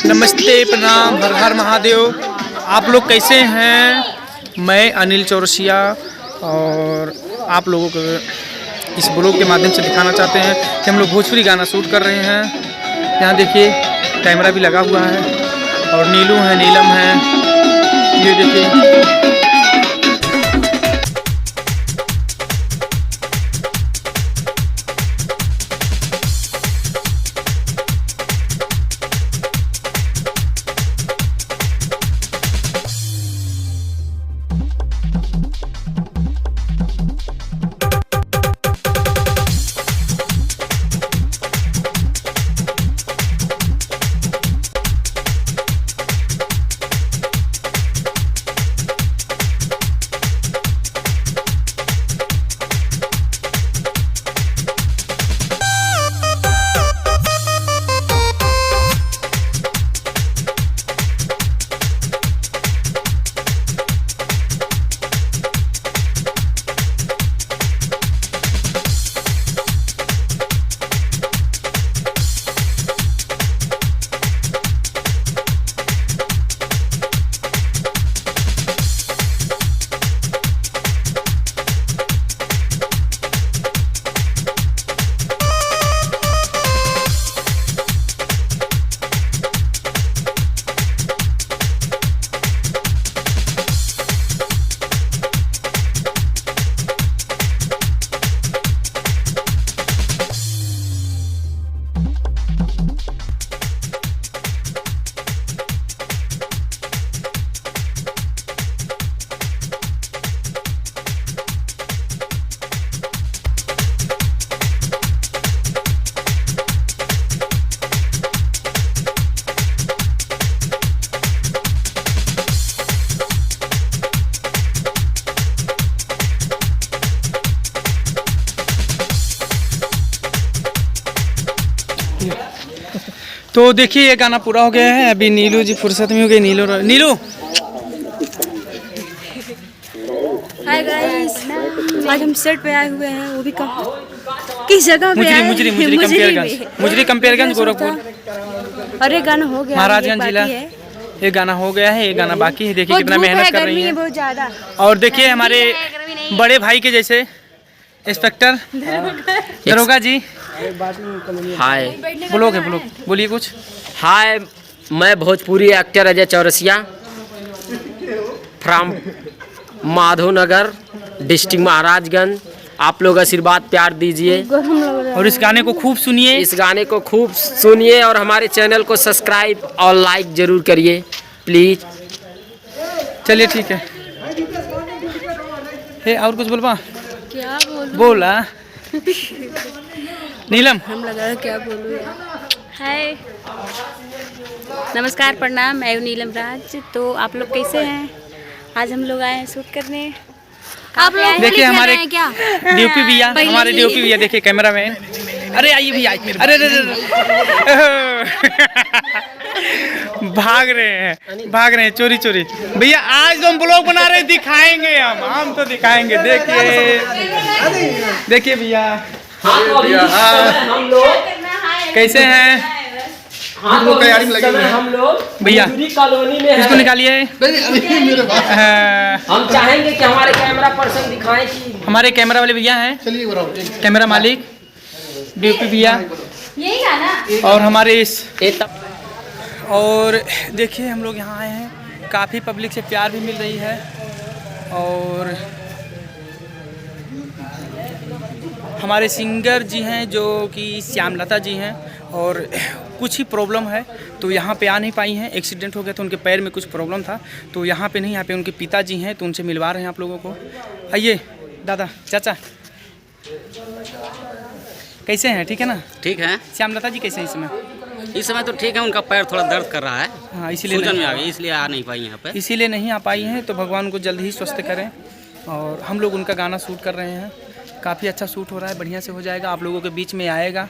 नमस्ते, प्रणाम, हर हर महादेव। आप लोग कैसे हैं? मैं अनिल चौरसिया और आप लोगों को इस ब्लॉग के माध्यम से दिखाना चाहते हैं कि हम लोग भोजपुरी गाना शूट कर रहे हैं। यहाँ देखिए कैमरा भी लगा हुआ है और नीलू है, नीलम है, ये देखिए। तो देखिए ये गाना पूरा हो गया है। अभी नीलू जी फुर्सत में हो गई। नीलू हाय गाइस, आज हम सेट पे आए हुए हैं, वो भी किस जगह पे आए? मुजरी कंपेयरगंज गोरखपुर। अरे गाना हो गया, महाराजगंज जिला। ये गाना हो गया है, ये गाना बाकी है। देखिए कितना मेहनत कर रही है बहुत ज्यादा। और देखिए हमारे बड़े भाई के जैसे इंस्पेक्टर दरोगा जी। हाय, ब्लॉग है, ब्लॉग बोलिए कुछ। हाय, मैं Bhojpuri actor Ajay Chaurasia from Madhonagar district Maharajganj. आप लोग आशीर्वाद प्यार दीजिए और इस गाने को खूब सुनिए। इस गाने को खूब सुनिए और हमारे चैनल को सब्सक्राइब और लाइक जरूर करिए प्लीज। चलिए ठीक है। हे और कुछ बोलवा? क्या बोलूं? बोला नीलम। हम लगा क्या बोलूं यार। हाय, नमस्कार, प्रणाम, मैं हूं नीलम राज। तो आप लोग कैसे हैं? आज हम लोग आए हैं शूट करने। आप लोग देखिए हमारे क्या डीओपी भैया, हमारे डीओपी भैया देखिए कैमरा मैन। अरे आइए भैया, अरे भाग रहे हैं चोरी चोरी। भैया आज तो हम ब्लॉग बना रहे हैं, दिखाएंगे हम तो दिखाएंगे। देखिए भैया कैसे हैं हम लोग तैयारी में लगे हुए हैं। हम लोग भैया कॉलोनी में इसको निकालिए। हम चाहेंगे कि हमारे कैमरा पर्सन दिखाएं कि हमारे कैमरा वाले भैया हैं, कैमरा मालिक डीओपी भैया, यही गाना। और हमारे इस और देखिए हम लोग यहाँ आए हैं, काफ़ी पब्लिक से प्यार भी मिल रही है। और हमारे सिंगर जी हैं जो कि श्यामलता जी हैं, और कुछ ही प्रॉब्लम है तो यहाँ पे आ नहीं पाई हैं। एक्सीडेंट हो गया तो उनके पैर में कुछ प्रॉब्लम था, तो यहाँ पे नहीं, यहाँ पे उनके पिताजी हैं, तो उनसे मिलवा रहे हैं आप लोगों को। आइए दादा, चाचा कैसे हैं? ठीक है ना? ठीक है। श्यामलता जी कैसे हैं इस समय? इस समय तो ठीक है, उनका पैर थोड़ा दर्द कर रहा है। हाँ, इसीलिए सूजन में आ गई, इसलिए आ नहीं पाई यहाँ पे। इसीलिए नहीं आ पाई हैं, तो भगवान उनको जल्द ही स्वस्थ करें। और हम लोग उनका गाना शूट कर रहे हैं, काफ़ी अच्छा शूट हो रहा है, बढ़िया से हो जाएगा, आप लोगों के बीच में आएगा।